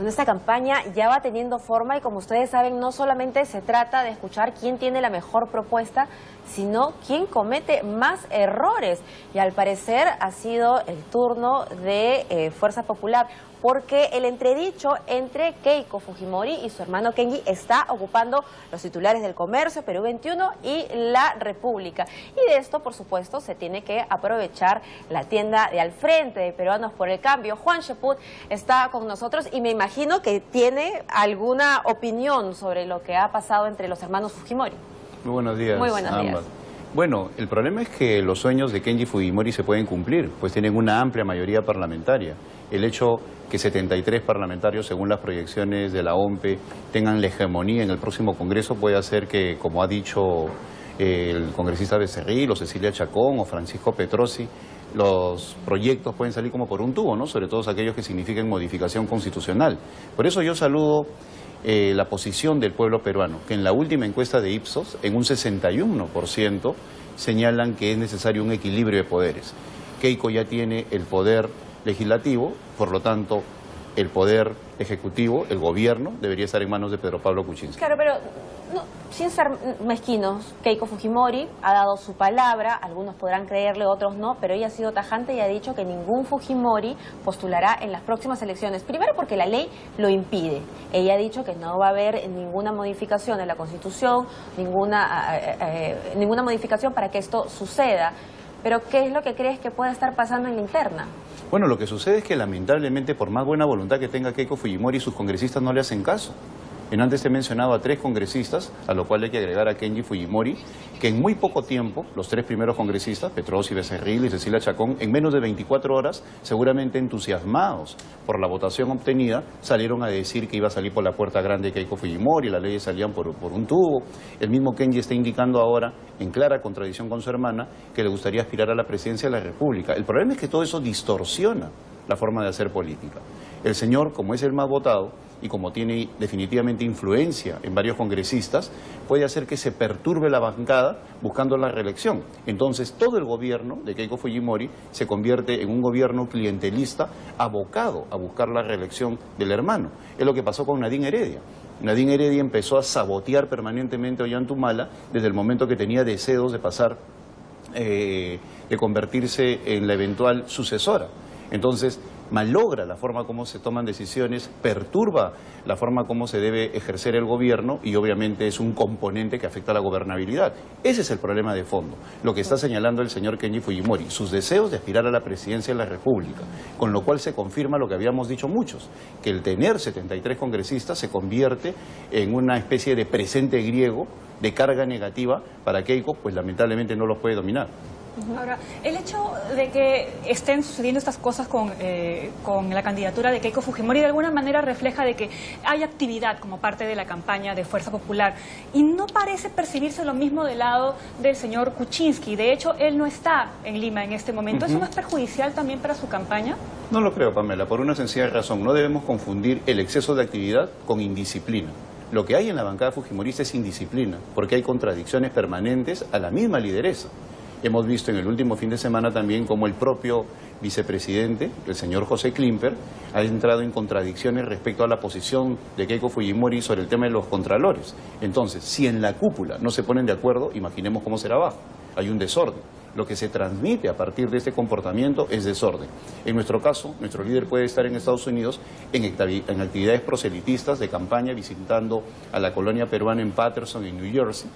Bueno, esta campaña ya va teniendo forma y, como ustedes saben, no solamente se trata de escuchar quién tiene la mejor propuesta, sino quién comete más errores. Y al parecer ha sido el turno de Fuerza Popular, porque el entredicho entre Keiko Fujimori y su hermano Kenji está ocupando los titulares del Comercio, Perú 21 y La República. Y de esto, por supuesto, se tiene que aprovechar la tienda de al frente de Peruanos por el Cambio. Juan Cheput está con nosotros y me imagino que tiene alguna opinión sobre lo que ha pasado entre los hermanos Fujimori. Muy buenos días. Muy buenos días. Bueno, el problema es que los sueños de Kenji Fujimori se pueden cumplir, pues tienen una amplia mayoría parlamentaria. El hecho que 73 parlamentarios, según las proyecciones de la OMPE, tengan la hegemonía en el próximo Congreso puede hacer que, como ha dicho el congresista Becerril, o Cecilia Chacón, o Francisco Petrosi, los proyectos pueden salir como por un tubo, ¿no? Sobre todo aquellos que signifiquen modificación constitucional. Por eso yo saludo la posición del pueblo peruano, que en la última encuesta de Ipsos, en un 61%, señalan que es necesario un equilibrio de poderes. Keiko ya tiene el poder legislativo, por lo tanto, el poder ejecutivo, el gobierno, debería estar en manos de Pedro Pablo Kuczynski. Claro, pero no, sin ser mezquinos, Keiko Fujimori ha dado su palabra, algunos podrán creerle, otros no, pero ella ha sido tajante y ha dicho que ningún Fujimori postulará en las próximas elecciones. Primero porque la ley lo impide. Ella ha dicho que no va a haber ninguna modificación en la Constitución, ninguna modificación para que esto suceda. Pero ¿qué es lo que crees que puede estar pasando en la interna? Bueno, lo que sucede es que lamentablemente, por más buena voluntad que tenga Keiko Fujimori, sus congresistas no le hacen caso. Antes he mencionado a 3 congresistas, a lo cual hay que agregar a Kenji Fujimori, que en muy poco tiempo, los 3 primeros congresistas, Petrosi, Becerril y Cecilia Chacón, en menos de 24 horas, seguramente entusiasmados por la votación obtenida, salieron a decir que iba a salir por la puerta grande Keiko Fujimori, las leyes salían por un tubo. El mismo Kenji está indicando ahora, en clara contradicción con su hermana, que le gustaría aspirar a la presidencia de la República. El problema es que todo eso distorsiona la forma de hacer política. El señor, como es el más votado y como tiene definitivamente influencia en varios congresistas, puede hacer que se perturbe la bancada buscando la reelección. Entonces todo el gobierno de Keiko Fujimori se convierte en un gobierno clientelista abocado a buscar la reelección del hermano. Es lo que pasó con Nadine Heredia. Nadine Heredia empezó a sabotear permanentemente a Ollantumala desde el momento que tenía deseos de pasar, de convertirse en la eventual sucesora. Entonces, malogra la forma como se toman decisiones, perturba la forma como se debe ejercer el gobierno y obviamente es un componente que afecta a la gobernabilidad. Ese es el problema de fondo, lo que está señalando el señor Kenji Fujimori, sus deseos de aspirar a la presidencia de la República, con lo cual se confirma lo que habíamos dicho muchos, que el tener 73 congresistas se convierte en una especie de presente griego de carga negativa para Keiko, pues lamentablemente no los puede dominar. Ahora, el hecho de que estén sucediendo estas cosas con la candidatura de Keiko Fujimori de alguna manera refleja de que hay actividad como parte de la campaña de Fuerza Popular y no parece percibirse lo mismo del lado del señor Kuczynski. De hecho, él no está en Lima en este momento. ¿Eso no es perjudicial también para su campaña? No lo creo, Pamela, por una sencilla razón. No debemos confundir el exceso de actividad con indisciplina. Lo que hay en la bancada fujimorista es indisciplina, porque hay contradicciones permanentes a la misma lideresa. Hemos visto en el último fin de semana también cómo el propio vicepresidente, el señor José Klimper, ha entrado en contradicciones respecto a la posición de Keiko Fujimori sobre el tema de los contralores. Entonces, si en la cúpula no se ponen de acuerdo, imaginemos cómo será abajo. Hay un desorden. Lo que se transmite a partir de este comportamiento es desorden. En nuestro caso, nuestro líder puede estar en Estados Unidos en actividades proselitistas de campaña, visitando a la colonia peruana en Paterson, en New Jersey.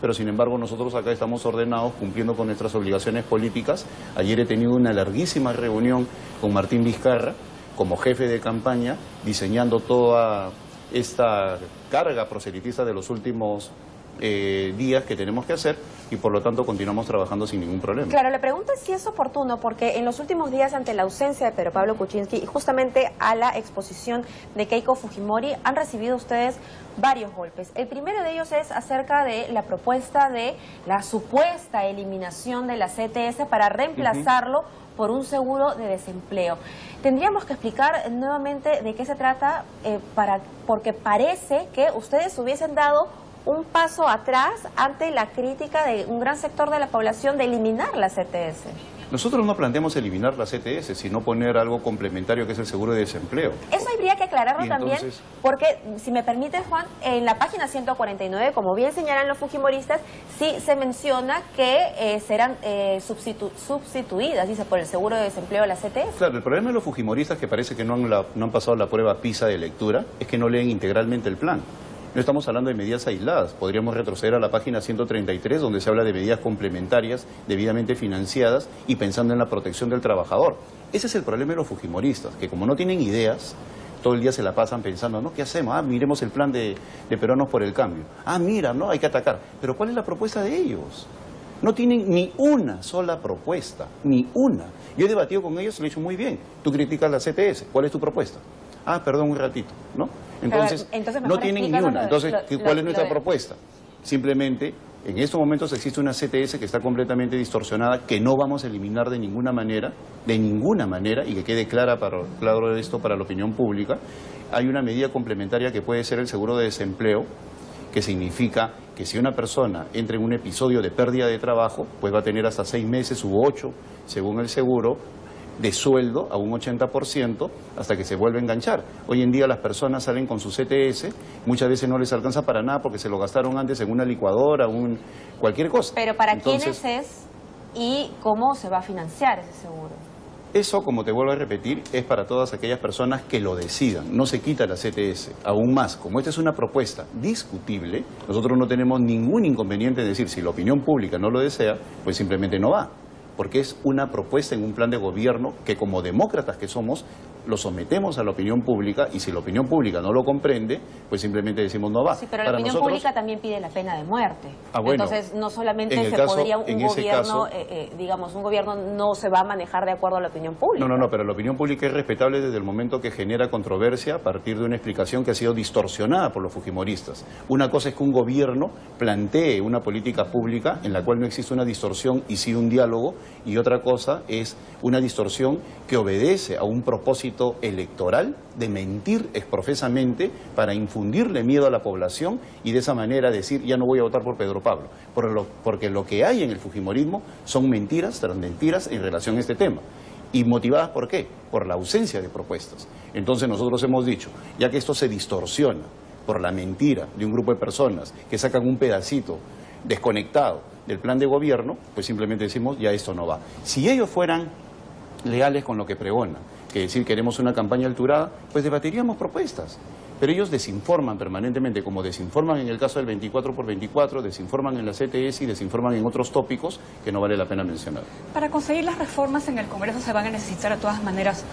Pero sin embargo nosotros acá estamos ordenados, cumpliendo con nuestras obligaciones políticas. Ayer he tenido una larguísima reunión con Martín Vizcarra, como jefe de campaña, diseñando toda esta carga proselitista de los últimos días que tenemos que hacer y por lo tanto continuamos trabajando sin ningún problema. Claro, le pregunto si es oportuno porque en los últimos días, ante la ausencia de Pedro Pablo Kuczynski y justamente a la exposición de Keiko Fujimori, han recibido ustedes varios golpes. El primero de ellos es acerca de la propuesta de la supuesta eliminación de la CTS para reemplazarlo por un seguro de desempleo. Tendríamos que explicar nuevamente de qué se trata, porque parece que ustedes hubiesen dado un paso atrás ante la crítica de un gran sector de la población de eliminar la CTS. Nosotros no planteamos eliminar la CTS, sino poner algo complementario que es el seguro de desempleo. Eso habría que aclararlo también, entonces, porque, si me permite, Juan, en la página 149, como bien señalan los fujimoristas, sí se menciona que serán sustituidas, dice, por el seguro de desempleo de la CTS. Claro, el problema de los fujimoristas, que parece que no han pasado la prueba PISA de lectura, es que no leen integralmente el plan. No estamos hablando de medidas aisladas. Podríamos retroceder a la página 133, donde se habla de medidas complementarias, debidamente financiadas y pensando en la protección del trabajador. Ese es el problema de los fujimoristas, que como no tienen ideas, todo el día se la pasan pensando, ¿no? ¿Qué hacemos? Miremos el plan de Peruanos por el Cambio. Mira, ¿no? Hay que atacar. Pero ¿cuál es la propuesta de ellos? No tienen ni una sola propuesta, ni una. Yo he debatido con ellos y le he dicho, muy bien, tú criticas la CTS, ¿cuál es tu propuesta? Perdón, un ratito, ¿no? Entonces no tienen ni una. Entonces, ¿cuál es nuestra propuesta? Simplemente, en estos momentos existe una CTS que está completamente distorsionada, que no vamos a eliminar de ninguna manera, y que quede claro esto para la opinión pública. Hay una medida complementaria que puede ser el seguro de desempleo, que significa que si una persona entra en un episodio de pérdida de trabajo, pues va a tener hasta 6 meses u 8, según el seguro, de sueldo a un 80% hasta que se vuelve a enganchar. Hoy en día las personas salen con su CTS, muchas veces no les alcanza para nada porque se lo gastaron antes en una licuadora, cualquier cosa. Pero ¿para quiénes es y cómo se va a financiar ese seguro? Eso, como te vuelvo a repetir, es para todas aquellas personas que lo decidan. No se quita la CTS. Aún más, como esta es una propuesta discutible, nosotros no tenemos ningún inconveniente en decir, si la opinión pública no lo desea, pues simplemente no va. Porque es una propuesta en un plan de gobierno que, como demócratas que somos, lo sometemos a la opinión pública, y si la opinión pública no lo comprende, pues simplemente decimos no va. Sí, pero la opinión pública también pide la pena de muerte. Bueno, entonces no solamente podría un gobierno, digamos, un gobierno no se va a manejar de acuerdo a la opinión pública. No, pero la opinión pública es respetable desde el momento que genera controversia a partir de una explicación que ha sido distorsionada por los fujimoristas. Una cosa es que un gobierno plantee una política pública en la cual no existe una distorsión y sí un diálogo, y otra cosa es una distorsión que obedece a un propósito electoral de mentir exprofesamente para infundirle miedo a la población y de esa manera decir, ya no voy a votar por Pedro Pablo, porque lo que hay en el fujimorismo son mentiras tras mentiras en relación a este tema. ¿Y motivadas por qué? Por la ausencia de propuestas. Entonces nosotros hemos dicho, ya que esto se distorsiona por la mentira de un grupo de personas que sacan un pedacito desconectado del plan de gobierno, pues simplemente decimos, ya esto no va. Si ellos fueran leales con lo que pregonan, que decir queremos una campaña alturada, pues debatiríamos propuestas. Pero ellos desinforman permanentemente, como desinforman en el caso del 24x24, desinforman en la CTS y desinforman en otros tópicos que no vale la pena mencionar. Para conseguir las reformas en el Congreso se van a necesitar de todas maneras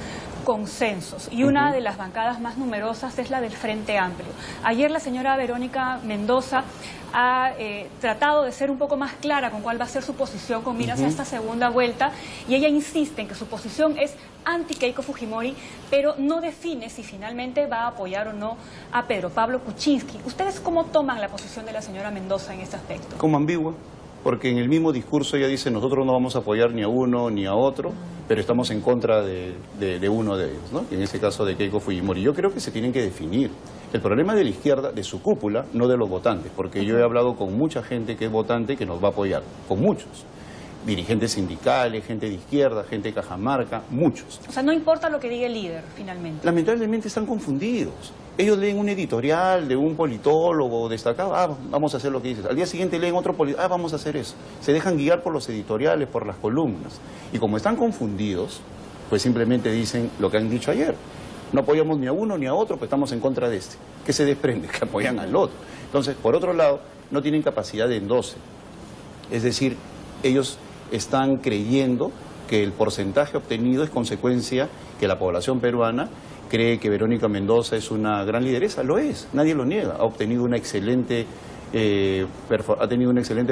consensos, y una de las bancadas más numerosas es la del Frente Amplio. Ayer la señora Verónica Mendoza ha tratado de ser un poco más clara con cuál va a ser su posición con miras a esta segunda vuelta, y ella insiste en que su posición es anti-Keiko Fujimori, pero no define si finalmente va a apoyar o no a Pedro Pablo Kuczynski. ¿Ustedes cómo toman la posición de la señora Mendoza en este aspecto? Como ambigua, porque en el mismo discurso ella dice, nosotros no vamos a apoyar ni a uno ni a otro, pero estamos en contra de uno de ellos, ¿no? En este caso de Keiko Fujimori. Yo creo que se tienen que definir. El problema de la izquierda, de su cúpula, no de los votantes, porque yo he hablado con mucha gente que es votante que nos va a apoyar, con muchos. Dirigentes sindicales, gente de izquierda, gente de Cajamarca, muchos. O sea, no importa lo que diga el líder, finalmente. Lamentablemente están confundidos. Ellos leen un editorial de un politólogo destacado, vamos a hacer lo que dices. Al día siguiente leen otro politólogo, vamos a hacer eso. Se dejan guiar por los editoriales, por las columnas. Y como están confundidos, pues simplemente dicen lo que han dicho ayer. No apoyamos ni a uno ni a otro, pues estamos en contra de este. ¿Qué se desprende? Que apoyan al otro. Entonces, por otro lado, no tienen capacidad de endoce. Es decir, ellos están creyendo que el porcentaje obtenido es consecuencia que la población peruana cree que Verónica Mendoza es una gran lideresa. Lo es, nadie lo niega. Ha tenido una excelente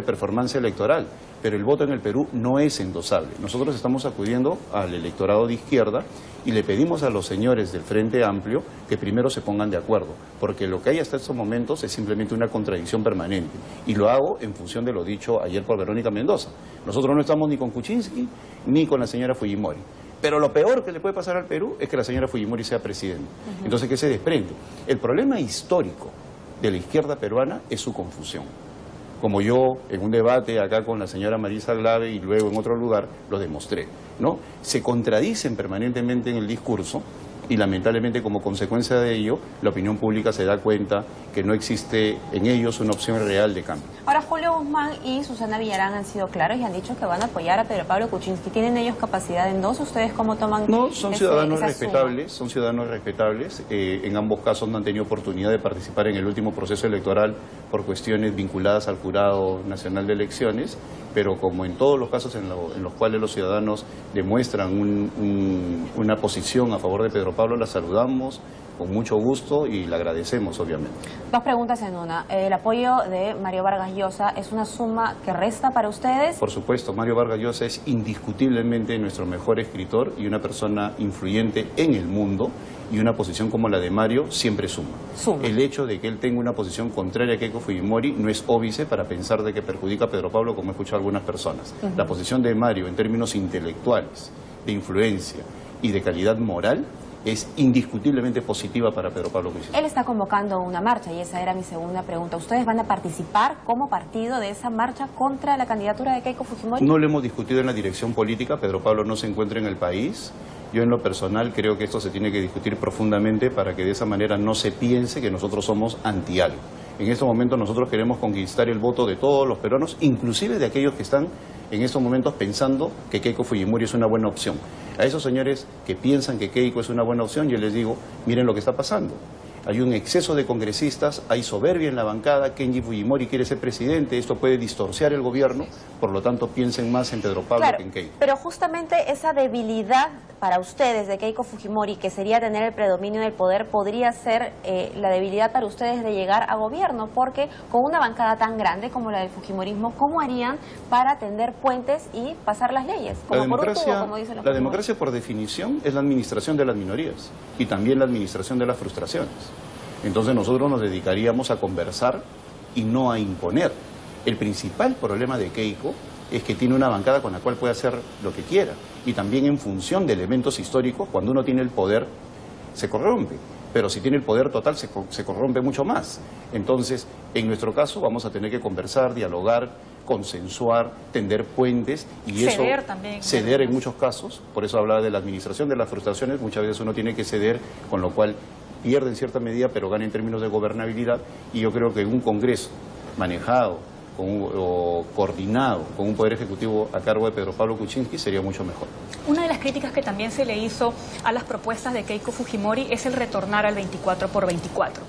performance electoral, pero el voto en el Perú no es endosable. Nosotros estamos acudiendo al electorado de izquierda y le pedimos a los señores del Frente Amplio que primero se pongan de acuerdo, porque lo que hay hasta estos momentos es simplemente una contradicción permanente, y lo hago en función de lo dicho ayer por Verónica Mendoza. Nosotros no estamos ni con Kuczynski ni con la señora Fujimori, pero lo peor que le puede pasar al Perú es que la señora Fujimori sea presidente. Entonces, ¿qué se desprende? El problema histórico de la izquierda peruana es su confusión. como yo en un debate acá con la señora Marisa Glave y luego en otro lugar lo demostré, ¿no? Se contradicen permanentemente en el discurso y lamentablemente como consecuencia de ello la opinión pública se da cuenta que no existe en ellos una opción real de cambio. Ahora, Julio Guzmán y Susana Villarán han sido claros y han dicho que van a apoyar a Pedro Pablo Kuczynski. ¿Tienen ellos capacidad en dos? ¿Ustedes cómo toman? No, son ciudadanos respetables, son ciudadanos respetables. En ambos casos no han tenido oportunidad de participar en el último proceso electoral por cuestiones vinculadas al Jurado Nacional de Elecciones, pero como en todos los casos en los cuales los ciudadanos demuestran una posición a favor de Pedro Pablo, la saludamos con mucho gusto y le agradecemos, obviamente. Dos preguntas en una. ¿El apoyo de Mario Vargas Llosa es una suma que resta para ustedes? Por supuesto, Mario Vargas Llosa es indiscutiblemente nuestro mejor escritor y una persona influyente en el mundo, y una posición como la de Mario siempre suma. El hecho de que él tenga una posición contraria a Keiko Fujimori no es óbice para pensar de que perjudica a Pedro Pablo, como he escuchado a algunas personas. La posición de Mario en términos intelectuales, de influencia y de calidad moral es indiscutiblemente positiva para Pedro Pablo Kuczynski. Él está convocando una marcha y esa era mi segunda pregunta. ¿Ustedes van a participar como partido de esa marcha contra la candidatura de Keiko Fujimori? No lo hemos discutido en la dirección política. Pedro Pablo no se encuentra en el país. Yo en lo personal creo que esto se tiene que discutir profundamente para que de esa manera no se piense que nosotros somos anti algo. En estos momentos nosotros queremos conquistar el voto de todos los peruanos, inclusive de aquellos que están en estos momentos pensando que Keiko Fujimori es una buena opción. A esos señores que piensan que Keiko es una buena opción, yo les digo, miren lo que está pasando. Hay un exceso de congresistas, hay soberbia en la bancada, Kenji Fujimori quiere ser presidente, esto puede distorsionar el gobierno, por lo tanto piensen más en Pedro Pablo que en Keiko. Pero justamente esa debilidad para ustedes de Keiko Fujimori, que sería tener el predominio del poder, podría ser la debilidad para ustedes de llegar a gobierno, porque con una bancada tan grande como la del Fujimorismo, ¿cómo harían para tender puentes y pasar las leyes? Como por un tubo, como dicen los La democracia, por definición, es la administración de las minorías y también la administración de las frustraciones. Entonces nosotros nos dedicaríamos a conversar y no a imponer. El principal problema de Keiko es que tiene una bancada con la cual puede hacer lo que quiera, y también en función de elementos históricos, cuando uno tiene el poder se corrompe, pero si tiene el poder total se corrompe mucho más. Entonces, en nuestro caso vamos a tener que conversar, dialogar, consensuar, tender puentes y ceder eso también, ceder en muchos casos. Por eso hablaba de la administración de las frustraciones. Muchas veces uno tiene que ceder, con lo cual pierde en cierta medida, pero gana en términos de gobernabilidad, y yo creo que un Congreso manejado o coordinado con un Poder Ejecutivo a cargo de Pedro Pablo Kuczynski sería mucho mejor. Una de las críticas que también se le hizo a las propuestas de Keiko Fujimori es el retornar al 24/24.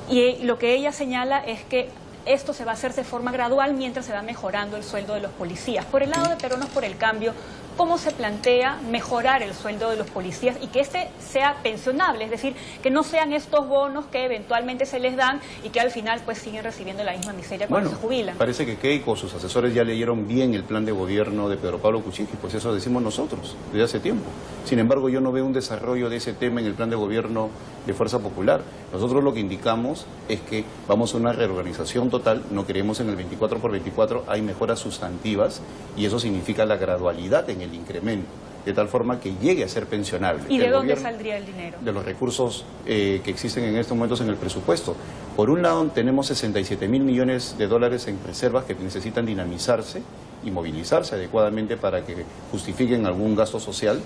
Y lo que ella señala es que esto se va a hacer de forma gradual mientras se va mejorando el sueldo de los policías. Por el lado de Peruanos por el Cambio, ¿cómo se plantea mejorar el sueldo de los policías y que este sea pensionable? Es decir, que no sean estos bonos que eventualmente se les dan y que al final pues siguen recibiendo la misma miseria cuando se jubilan. Parece que Keiko, sus asesores ya leyeron bien el plan de gobierno de Pedro Pablo Kuczynski, pues eso decimos nosotros desde hace tiempo. Sin embargo, yo no veo un desarrollo de ese tema en el plan de gobierno de Fuerza Popular. Nosotros lo que indicamos es que vamos a una reorganización total, no queremos en el 24/24, hay mejoras sustantivas y eso significa la gradualidad en el incremento, de tal forma que llegue a ser pensionable. ¿Y de dónde saldría el dinero? De los recursos que existen en estos momentos en el presupuesto. Por un lado, tenemos 67.000 millones de dólares en reservas que necesitan dinamizarse y movilizarse adecuadamente para que justifiquen algún gasto social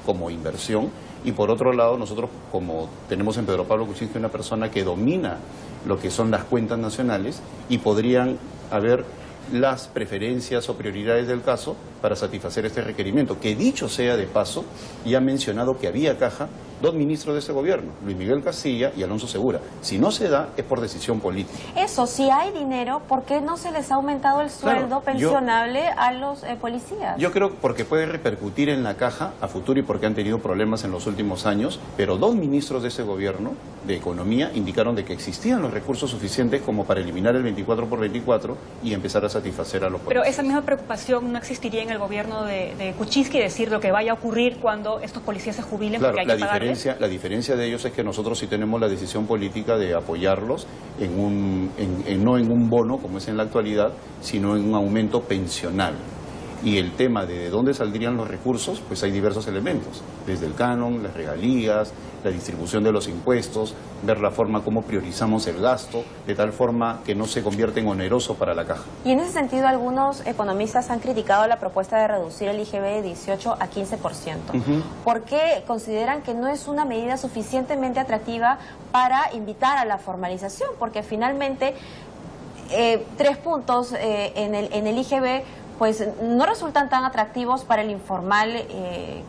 como inversión, y por otro lado nosotros, como tenemos en Pedro Pablo Kuczynski una persona que domina lo que son las cuentas nacionales, y podrían haber las preferencias o prioridades del caso para satisfacer este requerimiento, que dicho sea de paso, ya ha mencionado que había caja dos ministros de este gobierno, Luis Miguel Castilla y Alonso Segura. Si no se da, es por decisión política. Eso, si hay dinero, ¿por qué no se les ha aumentado el sueldo pensionable a los policías? Yo creo porque puede repercutir en la caja a futuro y porque han tenido problemas en los últimos años, pero dos ministros de ese gobierno de Economía indicaron de que existían los recursos suficientes como para eliminar el 24/24 y empezar a satisfacer a los policías. Pero esa misma preocupación no existiría en el gobierno de Kuczynski, decir lo que vaya a ocurrir cuando estos policías se jubilen, claro, porque hay que pagarles. La diferencia de ellos es que nosotros sí tenemos la decisión política de apoyarlos no en un bono como es en la actualidad, sino en un aumento pensional. Y el tema de dónde saldrían los recursos, pues hay diversos elementos, desde el canon, las regalías, la distribución de los impuestos, ver la forma como priorizamos el gasto, de tal forma que no se convierta en oneroso para la caja. Y en ese sentido, algunos economistas han criticado la propuesta de reducir el IGB de 18 a 15%. ¿Por qué consideran que no es una medida suficientemente atractiva para invitar a la formalización? Porque finalmente 3 puntos en el IGB pues no resultan tan atractivos para el informal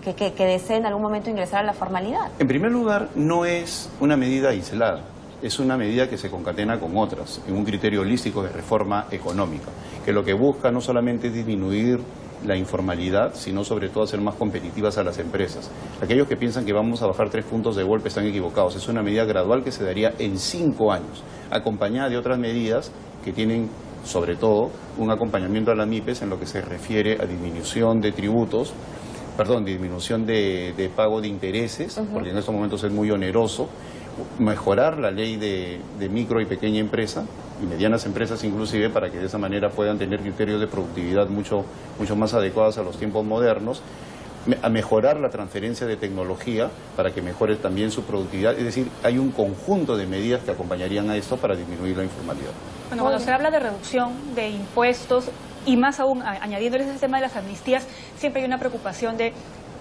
que desee en algún momento ingresar a la formalidad. En primer lugar, no es una medida aislada, es una medida que se concatena con otras, en un criterio holístico de reforma económica, que lo que busca no solamente es disminuir la informalidad, sino sobre todo hacer más competitivas a las empresas. Aquellos que piensan que vamos a bajar 3 puntos de golpe están equivocados. Es una medida gradual que se daría en 5 años, acompañada de otras medidas que tienen sobre todo un acompañamiento a la MIPES en lo que se refiere a disminución de tributos, disminución de pago de intereses, porque en estos momentos es muy oneroso, mejorar la ley de micro y pequeña empresa y medianas empresas inclusive, para que de esa manera puedan tener criterios de productividad mucho más adecuados a los tiempos modernos, a mejorar la transferencia de tecnología para que mejore también su productividad. Es decir, hay un conjunto de medidas que acompañarían a esto para disminuir la informalidad. Bueno, cuando se habla de reducción de impuestos y más aún añadiéndoles ese tema de las amnistías, siempre hay una preocupación de,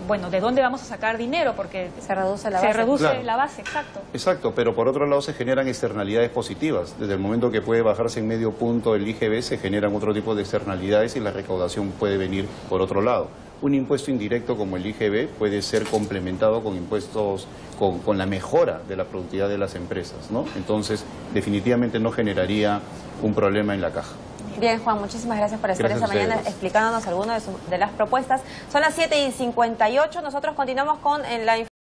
bueno, ¿de dónde vamos a sacar dinero? Porque se reduce la base. Se reduce claro. la base, exacto. Exacto, pero por otro lado se generan externalidades positivas. Desde el momento que puede bajarse en medio punto el IGB, se generan otro tipo de externalidades y la recaudación puede venir por otro lado. Un impuesto indirecto como el IGB puede ser complementado con impuestos, con la mejora de la productividad de las empresas, ¿no? Entonces, definitivamente no generaría un problema en la caja. Bien, Juan, muchísimas gracias por estar esta mañana explicándonos algunas de las propuestas. Son las 7:58, nosotros continuamos con la información.